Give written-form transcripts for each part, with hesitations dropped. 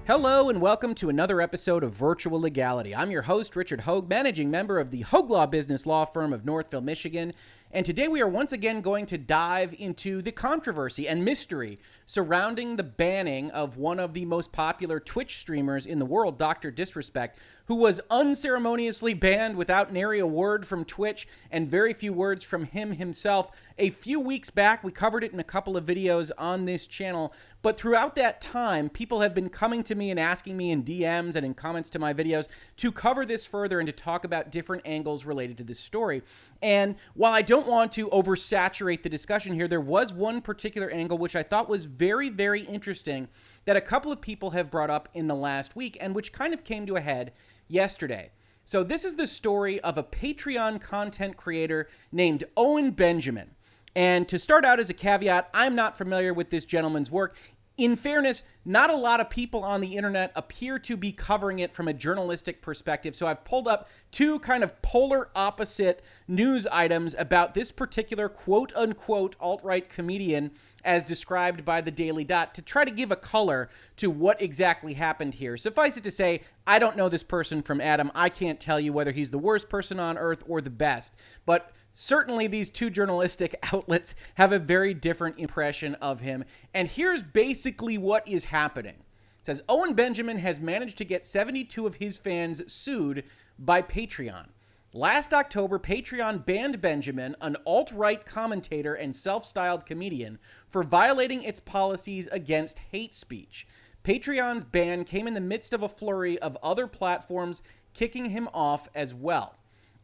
Hello and welcome to another episode of Virtual Legality. I'm your host, Richard Hoeg, managing member of the Hoeg Law Business Law Firm of Northville, Michigan. And today we are once again going to dive into the controversy and mystery surrounding the banning of one of the most popular Twitch streamers in the world, Dr. Disrespect, who was unceremoniously banned without nary a word from Twitch and very few words from him himself. A few weeks back, we covered it in a couple of videos on this channel, but throughout that time, people have been coming to me and asking me in DMs and in comments to my videos to cover this further and to talk about different angles related to this story. And while I don't want to oversaturate the discussion here, there was one particular angle which I thought was very, very interesting that a couple of people have brought up in the last week and which kind of came to a head yesterday. So this is the story of a Patreon content creator named Owen Benjamin. And to start out as a caveat, I'm not familiar with this gentleman's work. In fairness, not a lot of people on the internet appear to be covering it from a journalistic perspective. So I've pulled up two kind of polar opposite news items about this particular quote-unquote alt-right comedian as described by the Daily Dot to try to give a color to what exactly happened here. Suffice it to say, I don't know this person from Adam. I can't tell you whether he's the worst person on earth or the best. But certainly these two journalistic outlets have a very different impression of him. And here's basically what is happening. It says, Owen Benjamin has managed to get 72 of his fans sued by Patreon. Last October, Patreon banned Benjamin, an alt-right commentator and self-styled comedian, for violating its policies against hate speech. Patreon's ban came in the midst of a flurry of other platforms kicking him off as well.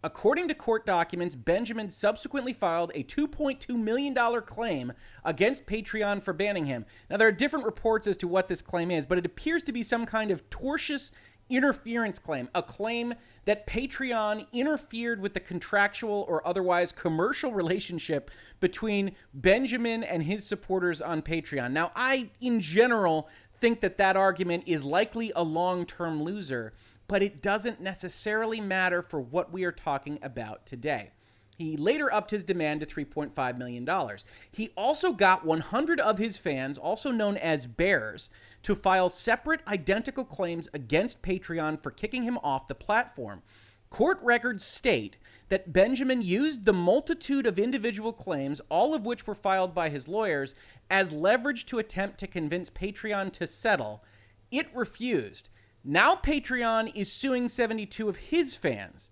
According to court documents, Benjamin subsequently filed a $2.2 million claim against Patreon for banning him. Now, there are different reports as to what this claim is, but it appears to be some kind of tortious interference claim, a claim that Patreon interfered with the contractual or otherwise commercial relationship between Benjamin and his supporters on Patreon. Now, I, in general, think that that argument is likely a long-term loser, but it doesn't necessarily matter for what we are talking about today. He later upped his demand to $3.5 million. He also got 100 of his fans, also known as bears, to file separate identical claims against Patreon for kicking him off the platform. Court records state that Benjamin used the multitude of individual claims, all of which were filed by his lawyers, as leverage to attempt to convince Patreon to settle. It refused. Now Patreon is suing 72 of his fans.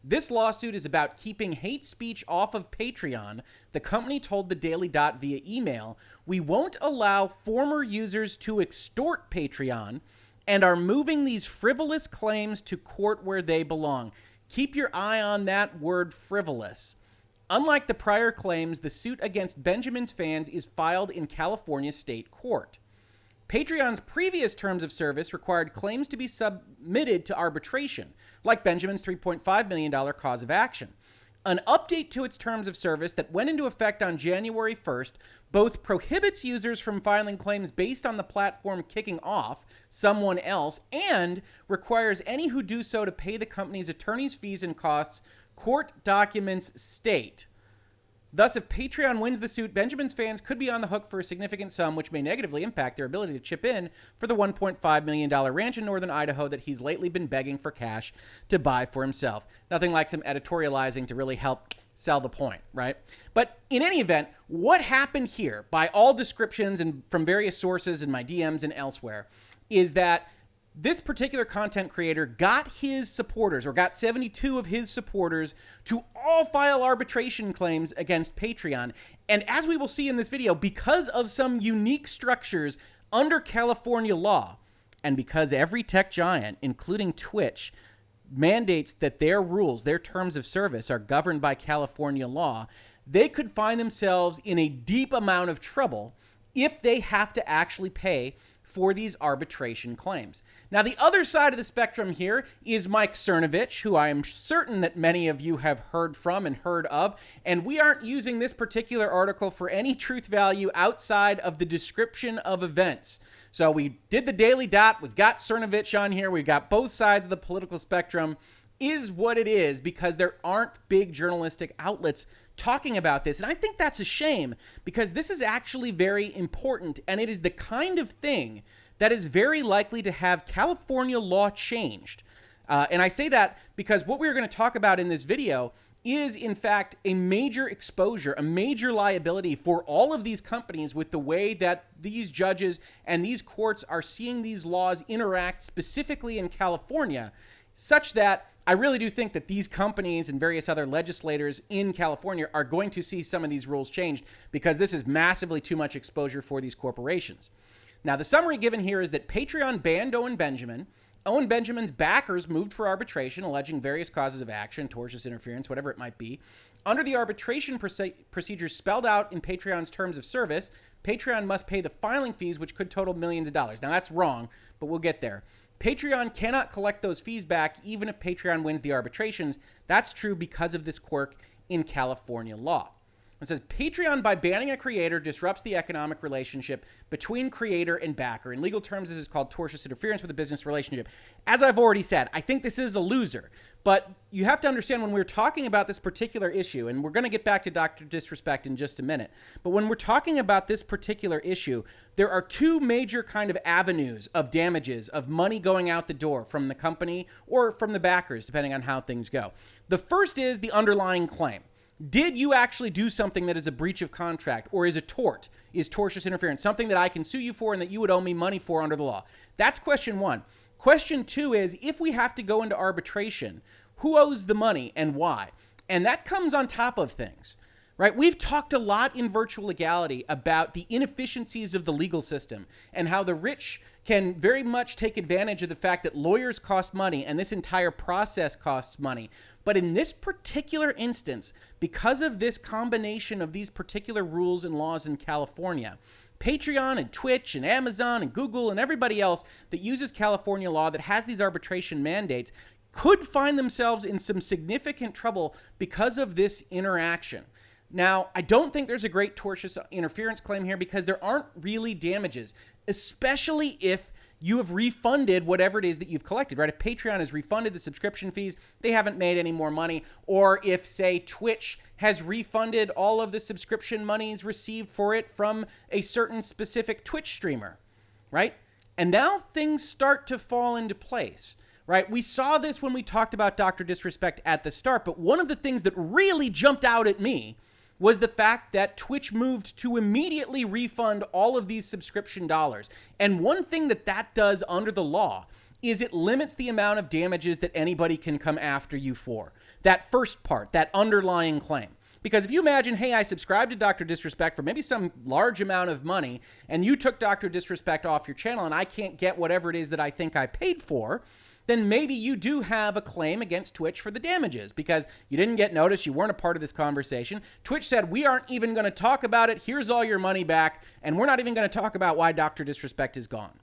This lawsuit is about keeping hate speech off of Patreon. The company told the Daily Dot via email, "We won't allow former users to extort Patreon and are moving these frivolous claims to court where they belong." Keep your eye on that word frivolous. Unlike the prior claims, the suit against Benjamin's fans is filed in California state court. Patreon's previous terms of service required claims to be submitted to arbitration, like Benjamin's $3.5 million cause of action. An update to its terms of service that went into effect on January 1st both prohibits users from filing claims based on the platform kicking off someone else and requires any who do so to pay the company's attorney's fees and costs, court documents state. Thus, if Patreon wins the suit, Benjamin's fans could be on the hook for a significant sum, which may negatively impact their ability to chip in for the $1.5 million ranch in northern Idaho that he's lately been begging for cash to buy for himself. Nothing like some editorializing to really help sell the point, right? But in any event, what happened here, by all descriptions and from various sources in my DMs and elsewhere, is that this particular content creator got his supporters, or got 72 of his supporters, to all file arbitration claims against Patreon. And as we will see in this video, because of some unique structures under California law, and because every tech giant, including Twitch, mandates that their rules, their terms of service, are governed by California law, they could find themselves in a deep amount of trouble if they have to actually pay for these arbitration claims. Now, the other side of the spectrum here is Mike Cernovich, who I am certain that many of you have heard from and heard of, and we aren't using this particular article for any truth value outside of the description of events. So we did the Daily Dot, we've got Cernovich on here, we've got both sides of the political spectrum. Is what it is because there aren't big journalistic outlets talking about this. And I think that's a shame because this is actually very important, and it is the kind of thing that is very likely to have California law changed. And I say that because what we're going to talk about in this video is, in fact, a major exposure, a major liability for all of these companies with the way that these judges and these courts are seeing these laws interact specifically in California, such that I really do think that these companies and various other legislators in California are going to see some of these rules changed because this is massively too much exposure for these corporations. Now, the summary given here is that Patreon banned Owen Benjamin. Owen Benjamin's backers moved for arbitration, alleging various causes of action, tortious interference, whatever it might be. Under the arbitration procedures spelled out in Patreon's terms of service, Patreon must pay the filing fees, which could total millions of dollars. Now, that's wrong, but we'll get there. Patreon cannot collect those fees back even if Patreon wins the arbitrations. That's true because of this quirk in California law. It says, Patreon, by banning a creator, disrupts the economic relationship between creator and backer. In legal terms, this is called tortious interference with a business relationship. As I've already said, I think this is a loser. But you have to understand when we're talking about this particular issue, and we're going to get back to Dr. Disrespect in just a minute, but when we're talking about this particular issue, there are two major kind of avenues of damages, of money going out the door from the company or from the backers, depending on how things go. The first is the underlying claim. Did you actually do something that is a breach of contract or is a tort, is tortious interference, something that I can sue you for and that you would owe me money for under the law? That's question one. Question two is, if we have to go into arbitration, who owes the money and why? And that comes on top of things, right? We've talked a lot in Virtual Legality about the inefficiencies of the legal system and how the rich can very much take advantage of the fact that lawyers cost money and this entire process costs money. But in this particular instance, because of this combination of these particular rules and laws in California, Patreon and Twitch and Amazon and Google and everybody else that uses California law that has these arbitration mandates could find themselves in some significant trouble because of this interaction. Now, I don't think there's a great tortious interference claim here because there aren't really damages, especially if you have refunded whatever it is that you've collected, right? If Patreon has refunded the subscription fees, they haven't made any more money. Or if, say, Twitch has refunded all of the subscription monies received for it from a certain specific Twitch streamer, right? And now things start to fall into place, right? We saw this when we talked about Dr. Disrespect at the start, but one of the things that really jumped out at me was the fact that Twitch moved to immediately refund all of these subscription dollars. And one thing that does under the law is it limits the amount of damages that anybody can come after you for. That first part, that underlying claim. Because if you imagine, hey, I subscribed to Dr. Disrespect for maybe some large amount of money, and you took Dr. Disrespect off your channel and I can't get whatever it is that I think I paid for, then maybe you do have a claim against Twitch for the damages because you didn't get noticed, you weren't a part of this conversation. Twitch said, we aren't even going to talk about it, here's all your money back, and we're not even going to talk about why Dr. Disrespect is gone.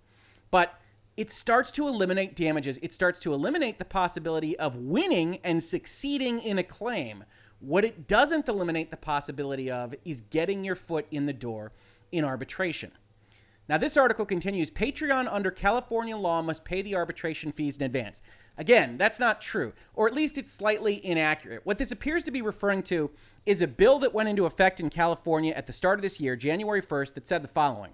But it starts to eliminate damages. It starts to eliminate the possibility of winning and succeeding in a claim. What it doesn't eliminate the possibility of is getting your foot in the door in arbitration. Now, this article continues, Patreon under California law must pay the arbitration fees in advance. Again, that's not true, or at least it's slightly inaccurate. What this appears to be referring to is a bill that went into effect in California at the start of this year, January 1st, that said the following.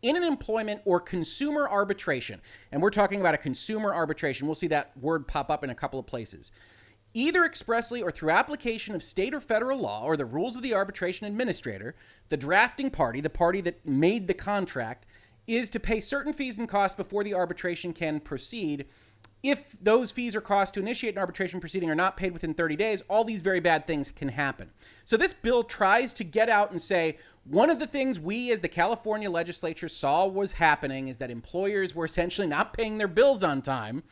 In an employment or consumer arbitration, and we're talking about a consumer arbitration, we'll see that word pop up in a couple of places, either expressly or through application of state or federal law or the rules of the arbitration administrator, the drafting party, the party that made the contract, is to pay certain fees and costs before the arbitration can proceed. If those fees or costs to initiate an arbitration proceeding are not paid within 30 days, all these very bad things can happen. So this bill tries to get out and say, one of the things we as the California legislature saw was happening is that employers were essentially not paying their bills on time,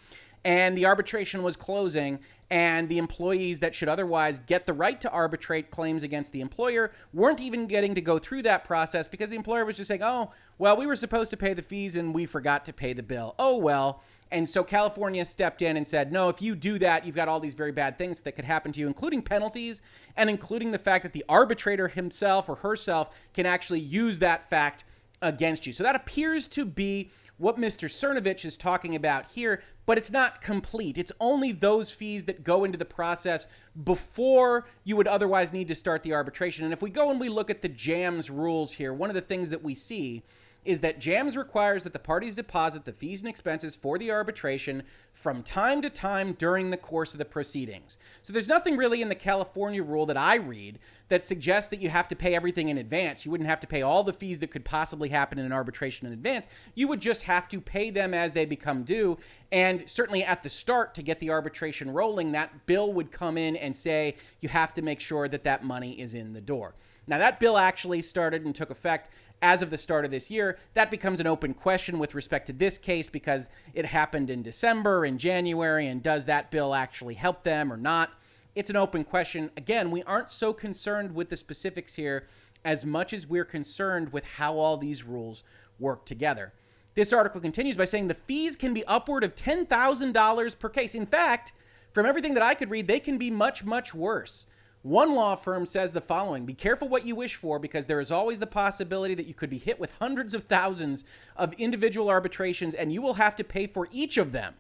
and the arbitration was closing, and the employees that should otherwise get the right to arbitrate claims against the employer weren't even getting to go through that process because the employer was just saying, oh, well, we were supposed to pay the fees and we forgot to pay the bill. Oh, well. And so California stepped in and said, no, if you do that, you've got all these very bad things that could happen to you, including penalties and including the fact that the arbitrator himself or herself can actually use that fact against you. So that appears to be what Mr. Cernovich is talking about here, but it's not complete. It's only those fees that go into the process before you would otherwise need to start the arbitration. And if we go and we look at the JAMS rules here, one of the things that we see is that JAMS requires that the parties deposit the fees and expenses for the arbitration from time to time during the course of the proceedings. So there's nothing really in the California rule that I read that suggests that you have to pay everything in advance. You wouldn't have to pay all the fees that could possibly happen in an arbitration in advance. You would just have to pay them as they become due. And certainly at the start, to get the arbitration rolling, that bill would come in and say you have to make sure that that money is in the door. Now, that bill actually started and took effect as of the start of this year. That becomes an open question with respect to this case because it happened in December and January, and does that bill actually help them or not? It's an open question. Again, we aren't so concerned with the specifics here as much as we're concerned with how all these rules work together. This article continues by saying the fees can be upward of $10,000 per case. In fact, from everything that I could read, they can be much, much worse. One law firm says the following: be careful what you wish for, because there is always the possibility that you could be hit with hundreds of thousands of individual arbitrations, and you will have to pay for each of them.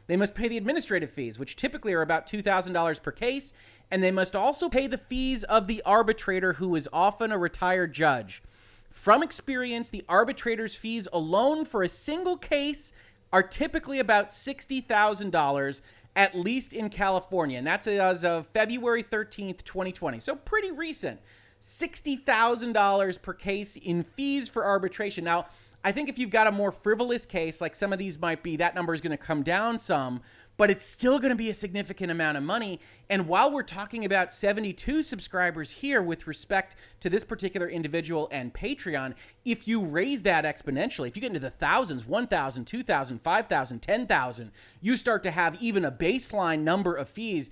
They must pay the administrative fees, which typically are about $2,000 per case, and they must also pay the fees of the arbitrator, who is often a retired judge. From experience, the arbitrator's fees alone for a single case are typically about $60,000, at least in California. And that's as of February 13th, 2020. So pretty recent. $60,000 per case in fees for arbitration. Now, I think if you've got a more frivolous case, like some of these might be, that number is going to come down some, but it's still going to be a significant amount of money. And while we're talking about 72 subscribers here with respect to this particular individual and Patreon, if you raise that exponentially, if you get into the thousands, 1,000, 2,000, 5,000, 10,000, you start to have even a baseline number of fees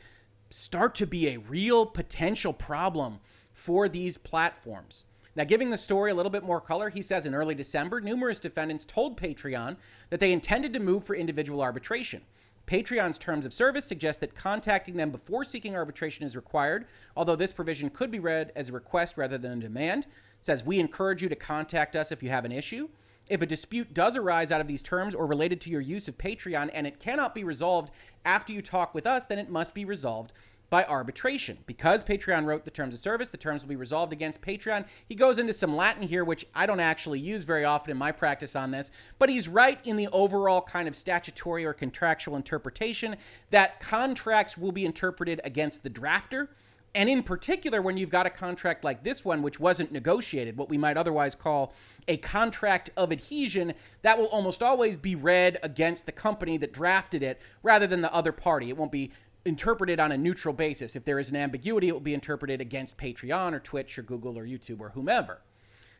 start to be a real potential problem for these platforms. Now, giving the story a little bit more color, he says in early December, numerous defendants told Patreon that they intended to move for individual arbitration. Patreon's terms of service suggest that contacting them before seeking arbitration is required, although this provision could be read as a request rather than a demand. It says, we encourage you to contact us if you have an issue. If a dispute does arise out of these terms or related to your use of Patreon and it cannot be resolved after you talk with us, then it must be resolved by arbitration. Because Patreon wrote the terms of service, the terms will be resolved against Patreon. He goes into some Latin here, which I don't actually use very often in my practice on this, but he's right in the overall kind of statutory or contractual interpretation that contracts will be interpreted against the drafter. And in particular, when you've got a contract like this one, which wasn't negotiated, what we might otherwise call a contract of adhesion, that will almost always be read against the company that drafted it rather than the other party. It won't be interpreted on a neutral basis. If there is an ambiguity, it will be interpreted against Patreon or Twitch or Google or YouTube or whomever.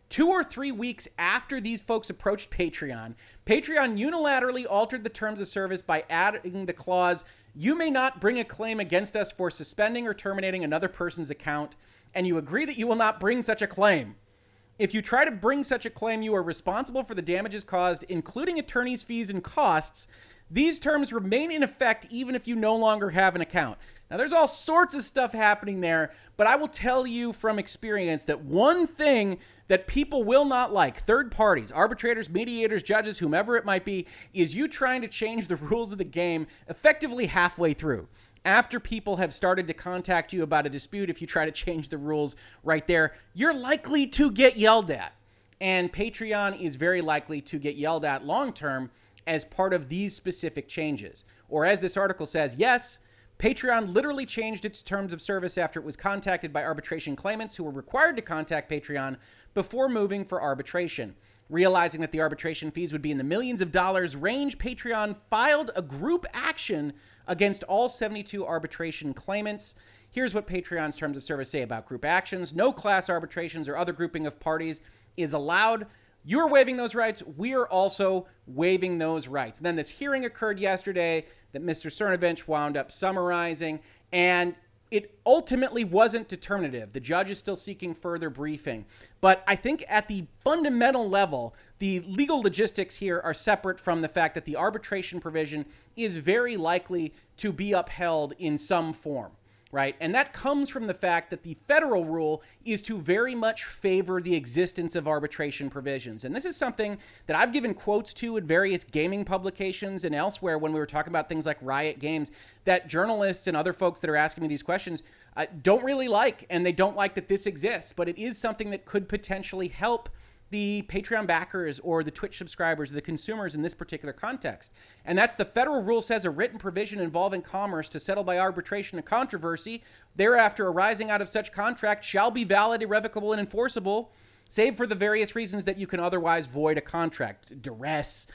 2 or 3 weeks after these folks approached Patreon, Patreon unilaterally altered the terms of service by adding the clause, you may not bring a claim against us for suspending or terminating another person's account, and you agree that you will not bring such a claim. If you try to bring such a claim, you are responsible for the damages caused, including attorney's fees and costs. These terms remain in effect even if you no longer have an account. Now, there's all sorts of stuff happening there, but I will tell you from experience that one thing that people will not like, third parties, arbitrators, mediators, judges, whomever it might be, is you trying to change the rules of the game effectively halfway through. After people have started to contact you about a dispute, if you try to change the rules right there, you're likely to get yelled at. And Patreon is very likely to get yelled at long-term as part of these specific changes. Or as this article says, yes, Patreon literally changed its terms of service after it was contacted by arbitration claimants who were required to contact Patreon before moving for arbitration. Realizing that the arbitration fees would be in the millions of dollars range, Patreon filed a group action against all 72 arbitration claimants. Here's what Patreon's terms of service say about group actions. No class arbitrations or other grouping of parties is allowed. You're waiving those rights. We are also waiving those rights. And then this hearing occurred yesterday that Mr. Cernovich wound up summarizing, and it ultimately wasn't determinative. The judge is still seeking further briefing. But I think at the fundamental level, the legal logistics here are separate from the fact that the arbitration provision is very likely to be upheld in some form. Right? And that comes from the fact that the federal rule is to very much favor the existence of arbitration provisions. And this is something that I've given quotes to in various gaming publications and elsewhere when we were talking about things like Riot Games, that journalists and other folks that are asking me these questions don't really like, and they don't like that this exists. But it is something that could potentially help the Patreon backers or the Twitch subscribers, the consumers in this particular context. And that's the federal rule says a written provision involving commerce to settle by arbitration a controversy thereafter arising out of such contract shall be valid, irrevocable, and enforceable, save for the various reasons that you can otherwise void a contract, duress,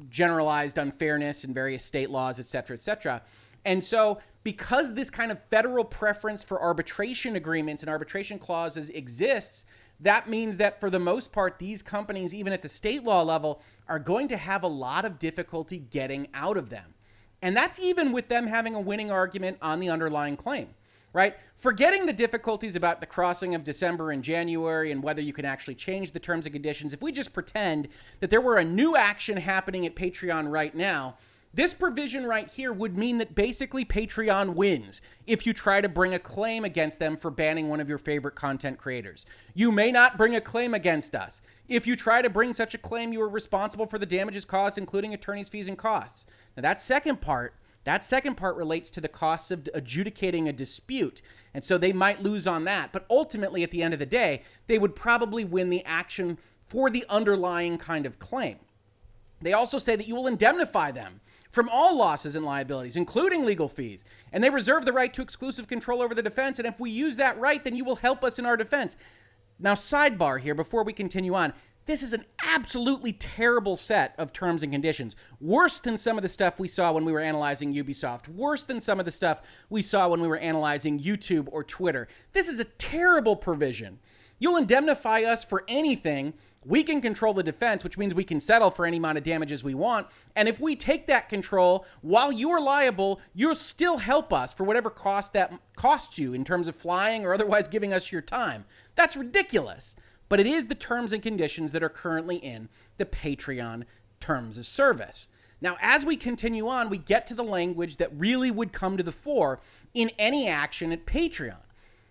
generalized unfairness in various state laws, et cetera, et cetera. And so because this kind of federal preference for arbitration agreements and arbitration clauses exists, that means that for the most part, these companies, even at the state law level, are going to have a lot of difficulty getting out of them. And that's even with them having a winning argument on the underlying claim, right? Forgetting the difficulties about the crossing of December and January and whether you can actually change the terms and conditions, if we just pretend that there were a new action happening at Patreon right now, this provision right here would mean that basically Patreon wins if you try to bring a claim against them for banning one of your favorite content creators. You may not bring a claim against us. If you try to bring such a claim, you are responsible for the damages caused, including attorney's fees and costs. Now, that second part relates to the costs of adjudicating a dispute. And so they might lose on that. But ultimately, at the end of the day, they would probably win the action for the underlying kind of claim. They also say that you will indemnify them from all losses and liabilities, including legal fees. And they reserve the right to exclusive control over the defense. And if we use that right, then you will help us in our defense. Now, sidebar here, before we continue on, this is an absolutely terrible set of terms and conditions. Worse than some of the stuff we saw when we were analyzing Ubisoft. Worse than some of the stuff we saw when we were analyzing YouTube or Twitter. This is a terrible provision. You'll indemnify us for anything. We can control the defense, which means we can settle for any amount of damages we want. And if we take that control, while you are liable, you'll still help us for whatever cost that costs you in terms of flying or otherwise giving us your time. That's ridiculous. But it is the terms and conditions that are currently in the Patreon terms of service. Now, as we continue on, we get to the language that really would come to the fore in any action at Patreon.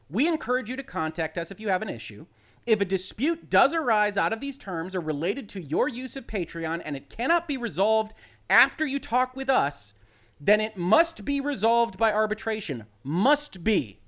We encourage you to contact us if you have an issue. If a dispute does arise out of these terms or related to your use of Patreon and it cannot be resolved after you talk with us, then it must be resolved by arbitration. Must be.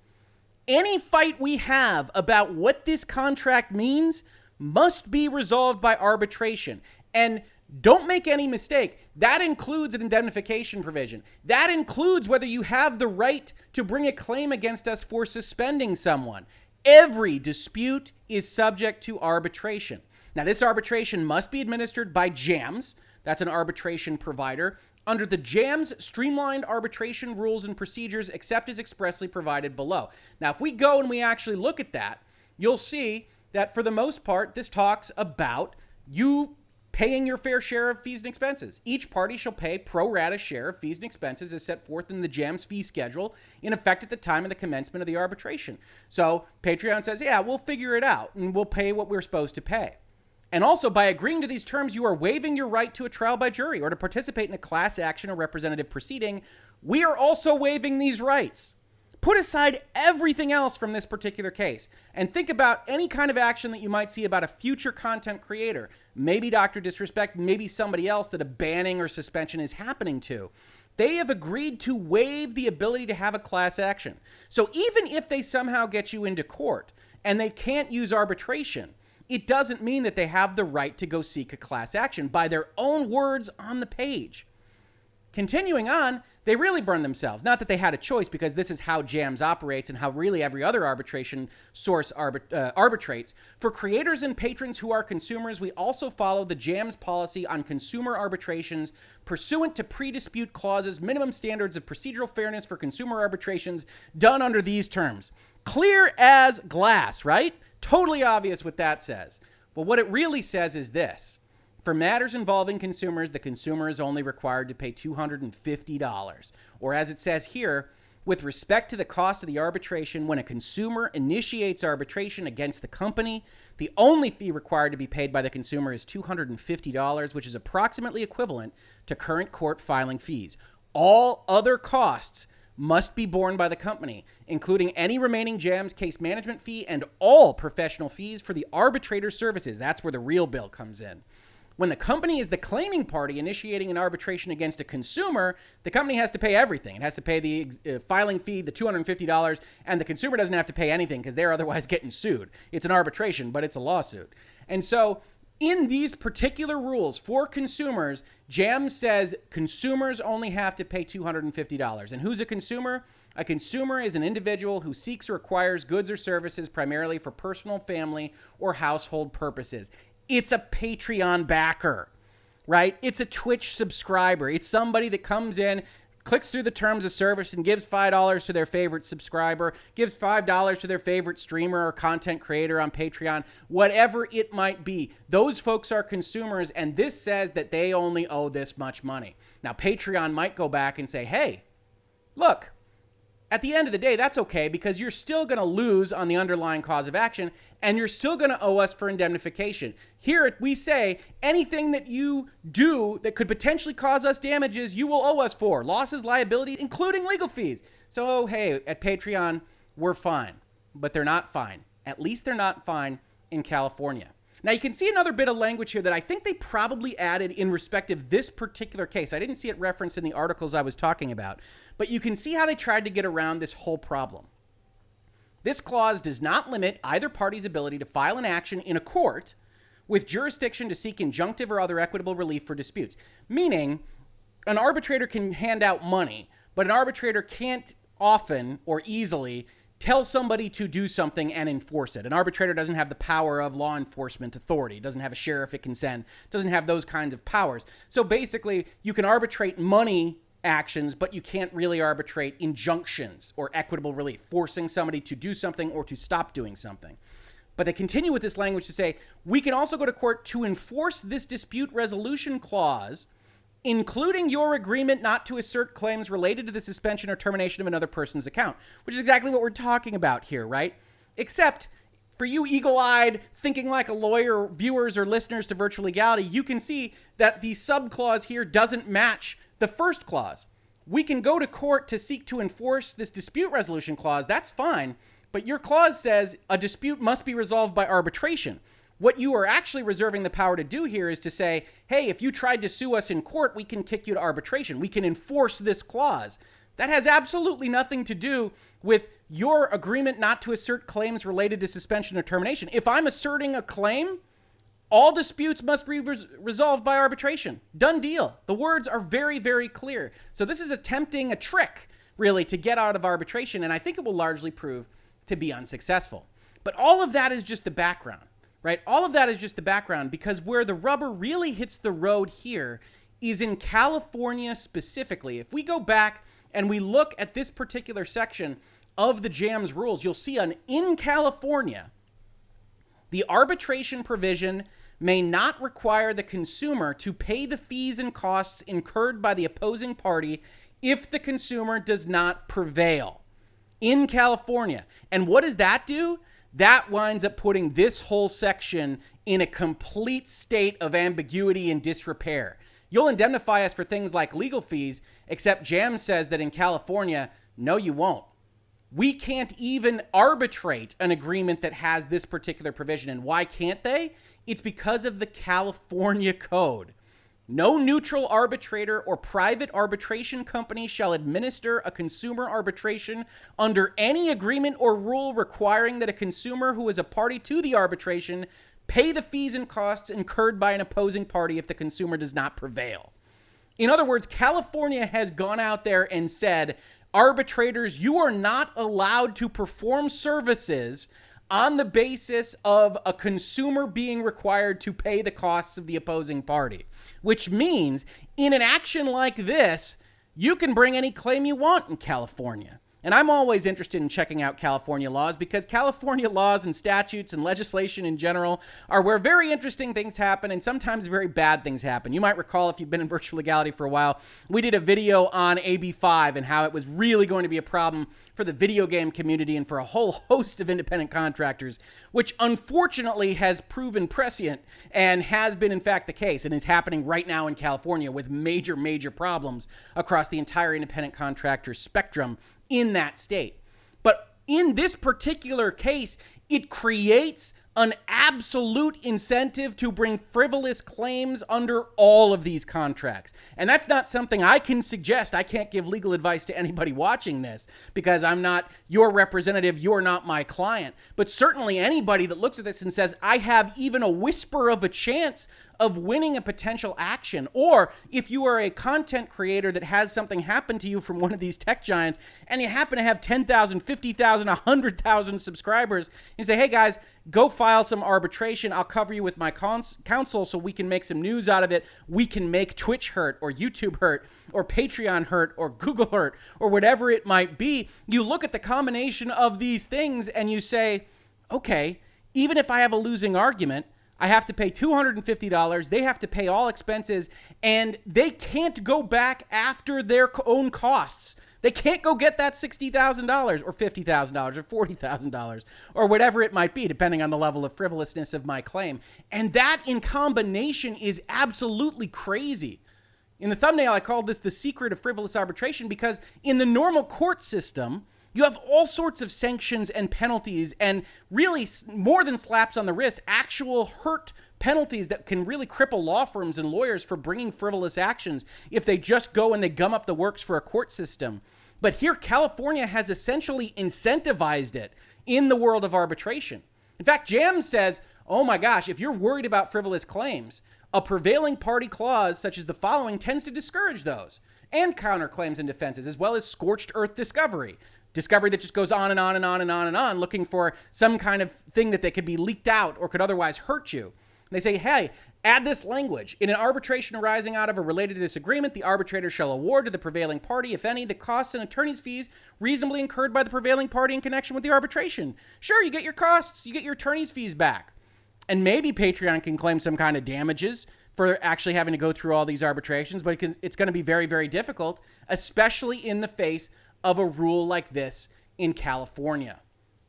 Any fight we have about what this contract means must be resolved by arbitration. And don't make any mistake, that includes an indemnification provision. That includes whether you have the right to bring a claim against us for suspending someone. Every dispute is subject to arbitration. Now, this arbitration must be administered by JAMS. That's an arbitration provider. Under the JAMS Streamlined Arbitration Rules and Procedures, except as expressly provided below. Now, if we go and we actually look at that, you'll see that for the most part, this talks about you paying your fair share of fees and expenses. Each party shall pay pro rata share of fees and expenses as set forth in the JAMS fee schedule in effect at the time of the commencement of the arbitration. So Patreon says, yeah, we'll figure it out and we'll pay what we're supposed to pay. And also, by agreeing to these terms, you are waiving your right to a trial by jury or to participate in a class action or representative proceeding. We are also waiving these rights. Put aside everything else from this particular case and think about any kind of action that you might see about a future content creator, maybe Dr. Disrespect, maybe somebody else that a banning or suspension is happening to. They have agreed to waive the ability to have a class action. So even if they somehow get you into court and they can't use arbitration, it doesn't mean that they have the right to go seek a class action by their own words on the page. Continuing on, they really burn themselves. Not that they had a choice, because this is how JAMS operates and how really every other arbitration source arbitrates. For creators and patrons who are consumers, we also follow the JAMS policy on consumer arbitrations pursuant to pre-dispute clauses, minimum standards of procedural fairness for consumer arbitrations done under these terms. Clear as glass, right? Totally obvious what that says. But what it really says is this. For matters involving consumers, the consumer is only required to pay $250. Or as it says here, with respect to the cost of the arbitration, when a consumer initiates arbitration against the company, the only fee required to be paid by the consumer is $250, which is approximately equivalent to current court filing fees. All other costs must be borne by the company, including any remaining JAMS case management fee and all professional fees for the arbitrator services. That's where the real bill comes in. When the company is the claiming party initiating an arbitration against a consumer, the company has to pay everything. It has to pay the filing fee, the $250, and the consumer doesn't have to pay anything because they're otherwise getting sued. It's an arbitration, but it's a lawsuit. And so in these particular rules for consumers, JAM says consumers only have to pay $250. And who's a consumer? A consumer is an individual who seeks or acquires goods or services primarily for personal, family, or household purposes. It's a Patreon backer, right? It's a Twitch subscriber. It's somebody that comes in, clicks through the terms of service and gives $5 to their favorite subscriber, gives $5 to their favorite streamer or content creator on Patreon, whatever it might be. Those folks are consumers, and this says that they only owe this much money. Now, Patreon might go back and say, hey, look, at the end of the day, that's okay because you're still going to lose on the underlying cause of action and you're still going to owe us for indemnification. Here we say anything that you do that could potentially cause us damages, you will owe us for. Losses, liability, including legal fees. So, hey, at Patreon, we're fine. But they're not fine. At least they're not fine in California. Now, you can see another bit of language here that I think they probably added in respect of this particular case. I didn't see it referenced in the articles I was talking about, but you can see how they tried to get around this whole problem. This clause does not limit either party's ability to file an action in a court with jurisdiction to seek injunctive or other equitable relief for disputes, meaning an arbitrator can hand out money, but an arbitrator can't often or easily tell somebody to do something and enforce it. An arbitrator doesn't have the power of law enforcement authority. It doesn't have a sheriff it can send. It doesn't have those kinds of powers. So basically, you can arbitrate money actions, but you can't really arbitrate injunctions or equitable relief, forcing somebody to do something or to stop doing something. But they continue with this language to say, we can also go to court to enforce this dispute resolution clause, including your agreement not to assert claims related to the suspension or termination of another person's account, which is exactly what we're talking about here, right? Except for you eagle-eyed, thinking like a lawyer viewers or listeners to Virtual Legality, you can see that the subclause here doesn't match the first clause. We can go to court to seek to enforce this dispute resolution clause. That's fine. But your clause says a dispute must be resolved by arbitration. What you are actually reserving the power to do here is to say, hey, if you tried to sue us in court, we can kick you to arbitration. We can enforce this clause. That has absolutely nothing to do with your agreement not to assert claims related to suspension or termination. If I'm asserting a claim, all disputes must be resolved by arbitration. Done deal. The words are very, very clear. So this is attempting a trick, really, to get out of arbitration, and I think it will largely prove to be unsuccessful. But all of that is just the background. Right? All of that is just the background because where the rubber really hits the road here is in California specifically. If we go back and we look at this particular section of the JAMS rules, you'll see in California, the arbitration provision may not require the consumer to pay the fees and costs incurred by the opposing party if the consumer does not prevail. In California. And what does that do? That winds up putting this whole section in a complete state of ambiguity and disrepair. You'll indemnify us for things like legal fees, except JAM says that in California, no, you won't. We can't even arbitrate an agreement that has this particular provision. And why can't they? It's because of the California code. No neutral arbitrator or private arbitration company shall administer a consumer arbitration under any agreement or rule requiring that a consumer who is a party to the arbitration pay the fees and costs incurred by an opposing party if the consumer does not prevail. In other words, California has gone out there and said, arbitrators, you are not allowed to perform services on the basis of a consumer being required to pay the costs of the opposing party. Which means, in an action like this, you can bring any claim you want in California. And I'm always interested in checking out California laws because California laws and statutes and legislation in general are where very interesting things happen and sometimes very bad things happen. You might recall, if you've been in Virtual Legality for a while, we did a video on AB5 and how it was really going to be a problem for the video game community and for a whole host of independent contractors, which unfortunately has proven prescient and has been in fact the case and is happening right now in California with major, major problems across the entire independent contractor spectrum in that state. But in this particular case, it creates an absolute incentive to bring frivolous claims under all of these contracts. And that's not something I can suggest. I can't give legal advice to anybody watching this because I'm not your representative. You're not my client. But certainly anybody that looks at this and says, I have even a whisper of a chance of winning a potential action, or if you are a content creator that has something happen to you from one of these tech giants and you happen to have 10,000, 50,000, 100,000 subscribers and say, hey guys, go file some arbitration. I'll cover you with my counsel so we can make some news out of it. We can make Twitch hurt or YouTube hurt or Patreon hurt or Google hurt or whatever it might be. You look at the combination of these things and you say, okay, even if I have a losing argument, I have to pay $250. They have to pay all expenses, and they can't go back after their own costs. They can't go get that $60,000 or $50,000 or $40,000 or whatever it might be, depending on the level of frivolousness of my claim. And that in combination is absolutely crazy. In the thumbnail, I called this the secret of frivolous arbitration because in the normal court system, you have all sorts of sanctions and penalties and really more than slaps on the wrist, actual hurt penalties that can really cripple law firms and lawyers for bringing frivolous actions if they just go and they gum up the works for a court system. But here, California has essentially incentivized it in the world of arbitration. In fact, Jams says, oh my gosh, if you're worried about frivolous claims, a prevailing party clause such as the following tends to discourage those and counterclaims and defenses, as well as scorched earth discovery. Discovery that just goes on and on and on and on and on, looking for some kind of thing that could be leaked out or could otherwise hurt you. And they say, hey, add this language. In an arbitration arising out of a related disagreement, the arbitrator shall award to the prevailing party, if any, the costs and attorney's fees reasonably incurred by the prevailing party in connection with the arbitration. Sure, you get your costs, you get your attorney's fees back. And maybe Patreon can claim some kind of damages for actually having to go through all these arbitrations, but it's going to be very, very difficult, especially in the face of a rule like this in California.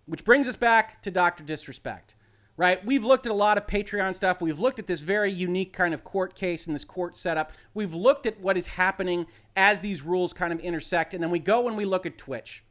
Which brings us back to Dr. Disrespect, right? We've looked at a lot of Patreon stuff. We've looked at this very unique kind of court case and this court setup. We've looked at what is happening as these rules kind of intersect. And then we go and we look at Twitch.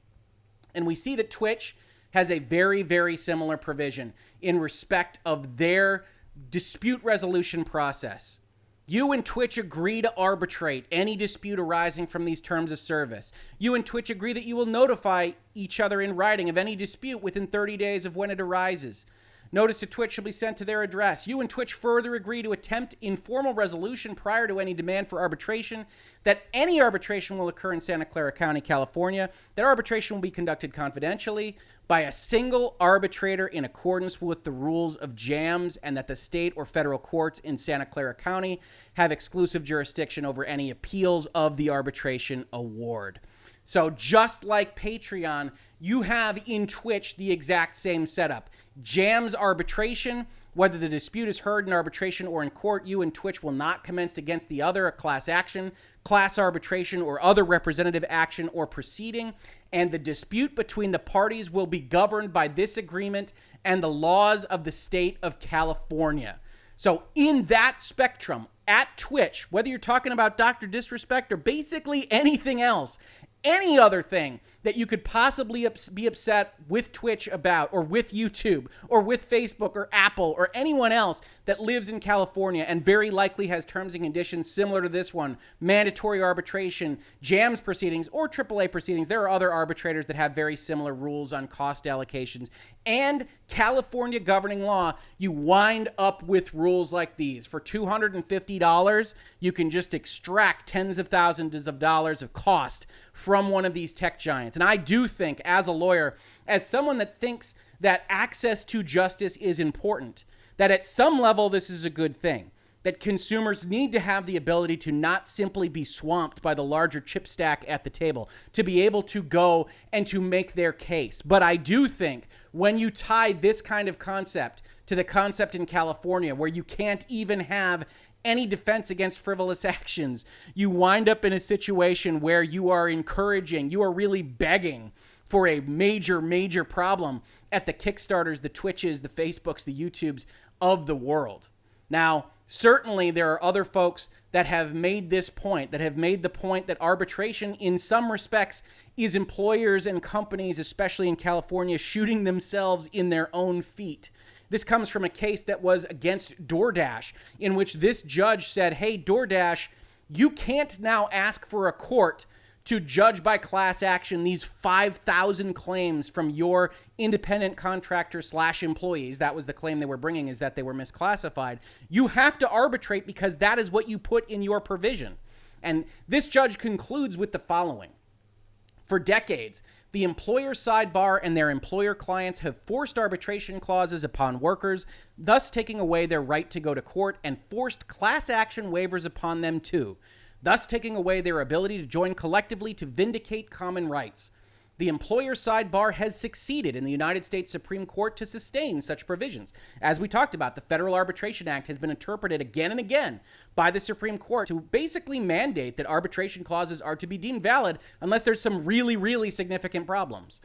And we see that Twitch has a very, very similar provision in respect of their dispute resolution process. You and Twitch agree to arbitrate any dispute arising from these terms of service. You and Twitch agree that you will notify each other in writing of any dispute within 30 days of when it arises. Notice to Twitch shall be sent to their address. You and Twitch further agree to attempt informal resolution prior to any demand for arbitration, that any arbitration will occur in Santa Clara County, California, that arbitration will be conducted confidentially by a single arbitrator in accordance with the rules of JAMS, and that the state or federal courts in Santa Clara County have exclusive jurisdiction over any appeals of the arbitration award. So just like Patreon, you have in Twitch the exact same setup. JAMS arbitration, whether the dispute is heard in arbitration or in court, you and Twitch will not commence against the other a class action, class arbitration, or other representative action or proceeding, and the dispute between the parties will be governed by this agreement and the laws of the state of California. So in that spectrum, at Twitch, whether you're talking about Dr. Disrespect or basically anything else, any other thing that you could possibly be upset with Twitch about, or with YouTube, or with Facebook, or Apple, or anyone else that lives in California and very likely has terms and conditions similar to this one, mandatory arbitration, JAMS proceedings, or AAA proceedings. There are other arbitrators that have very similar rules on cost allocations. And California governing law, you wind up with rules like these. For $250, you can just extract tens of thousands of dollars of cost from one of these tech giants. And I do think, as a lawyer, as someone that thinks that access to justice is important, that at some level this is a good thing, that consumers need to have the ability to not simply be swamped by the larger chip stack at the table, to be able to go and to make their case. But I do think when you tie this kind of concept to the concept in California, where you can't even have any defense against frivolous actions, you wind up in a situation where you are encouraging, you are really begging for a major, major problem at the Kickstarters, the Twitches, the Facebooks, the YouTubes of the world. Now, certainly there are other folks that have made this point, that have made the point that arbitration in some respects is employers and companies, especially in California, shooting themselves in their own feet. This comes from a case that was against DoorDash, in which this judge said, hey, DoorDash, you can't now ask for a court to judge by class action these 5,000 claims from your independent contractor / employees. That was the claim they were bringing, is that they were misclassified. You have to arbitrate because that is what you put in your provision. And this judge concludes with the following. For decades, the employer sidebar and their employer clients have forced arbitration clauses upon workers, thus taking away their right to go to court, and forced class action waivers upon them too, thus taking away their ability to join collectively to vindicate common rights. The employer sidebar has succeeded in the United States Supreme Court to sustain such provisions. As we talked about, the Federal Arbitration Act has been interpreted again and again by the Supreme Court to basically mandate that arbitration clauses are to be deemed valid unless there's some really, really significant problems.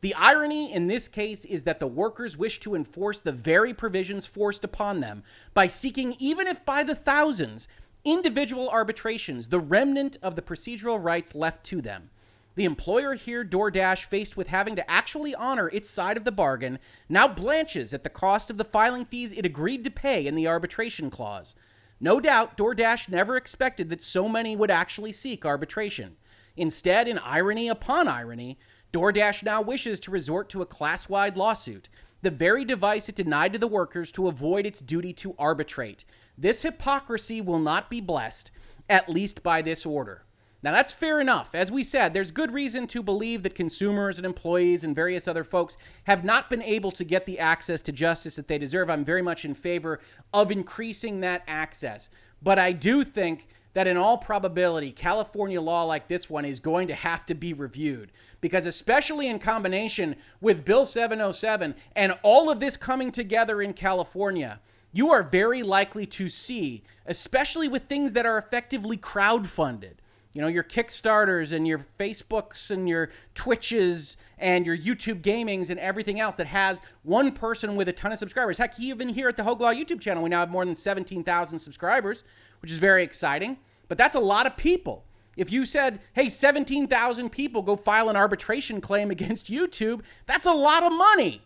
The irony in this case is that the workers wish to enforce the very provisions forced upon them by seeking, even if by the thousands, individual arbitrations, the remnant of the procedural rights left to them. The employer here, DoorDash, faced with having to actually honor its side of the bargain, now blanches at the cost of the filing fees it agreed to pay in the arbitration clause. No doubt, DoorDash never expected that so many would actually seek arbitration. Instead, in irony upon irony, DoorDash now wishes to resort to a class-wide lawsuit, the very device it denied to the workers to avoid its duty to arbitrate. This hypocrisy will not be blessed, at least by this order. Now, that's fair enough. As we said, there's good reason to believe that consumers and employees and various other folks have not been able to get the access to justice that they deserve. I'm very much in favor of increasing that access. But I do think that in all probability, California law like this one is going to have to be reviewed. Because especially in combination with Bill 707 and all of this coming together in California, you are very likely to see, especially with things that are effectively crowdfunded, you know, your Kickstarters and your Facebooks and your Twitches and your YouTube gamings and everything else that has one person with a ton of subscribers. Heck, even here at the Hoeg Law YouTube channel, we now have more than 17,000 subscribers, which is very exciting. But that's a lot of people. If you said, hey, 17,000 people go file an arbitration claim against YouTube, that's a lot of money.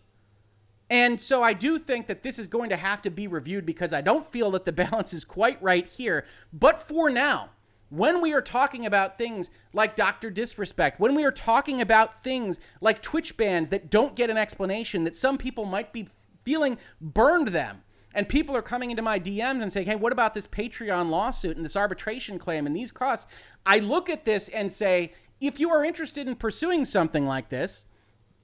And so I do think that this is going to have to be reviewed because I don't feel that the balance is quite right here. But for now, when we are talking about things like Dr. Disrespect, when we are talking about things like Twitch bans that don't get an explanation, that some people might be feeling burned them, and people are coming into my DMs and saying, hey, what about this Patreon lawsuit and this arbitration claim and these costs? I look at this and say, if you are interested in pursuing something like this,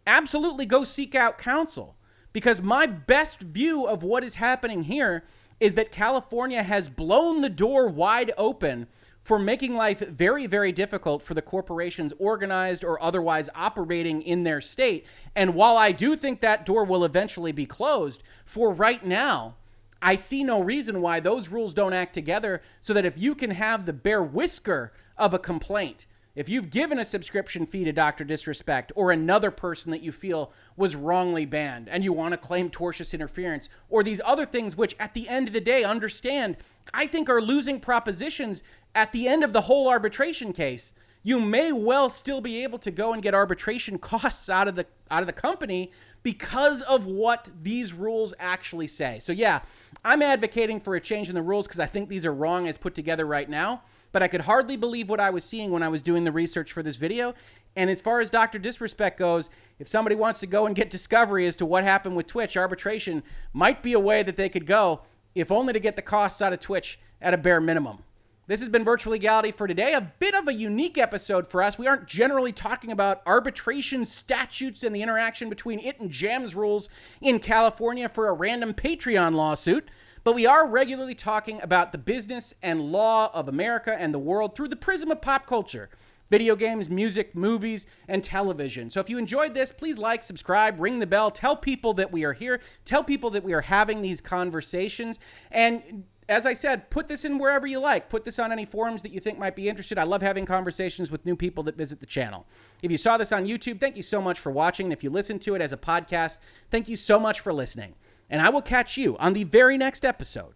absolutely go seek out counsel. Because my best view of what is happening here is that California has blown the door wide open for making life very, very difficult for the corporations organized or otherwise operating in their state. And while I do think that door will eventually be closed, for right now, I see no reason why those rules don't act together so that if you can have the bare whisker of a complaint, if you've given a subscription fee to Dr. Disrespect or another person that you feel was wrongly banned and you want to claim tortious interference or these other things, which at the end of the day, understand, I think are losing propositions at the end of the whole arbitration case, you may well still be able to go and get arbitration costs out of the company because of what these rules actually say. So yeah, I'm advocating for a change in the rules because I think these are wrong as put together right now. But I could hardly believe what I was seeing when I was doing the research for this video. And as far as Dr. Disrespect goes, if somebody wants to go and get discovery as to what happened with Twitch, arbitration might be a way that they could go, if only to get the costs out of Twitch at a bare minimum. This has been Virtual Legality for today. A bit of a unique episode for us. We aren't generally talking about arbitration statutes and the interaction between it and JAMS rules in California for a random Patreon lawsuit. But we are regularly talking about the business and law of America and the world through the prism of pop culture, video games, music, movies, and television. So if you enjoyed this, please like, subscribe, ring the bell, tell people that we are here, tell people that we are having these conversations. And as I said, put this in wherever you like. Put this on any forums that you think might be interested. I love having conversations with new people that visit the channel. If you saw this on YouTube, thank you so much for watching. And if you listen to it as a podcast, thank you so much for listening. And I will catch you on the very next episode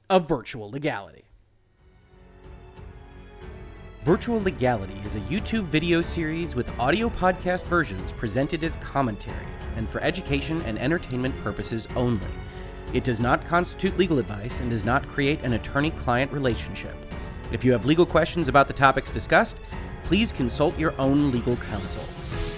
of Virtual Legality. Virtual Legality is a YouTube video series with audio podcast versions presented as commentary and for education and entertainment purposes only. It does not constitute legal advice and does not create an attorney-client relationship. If you have legal questions about the topics discussed, please consult your own legal counsel.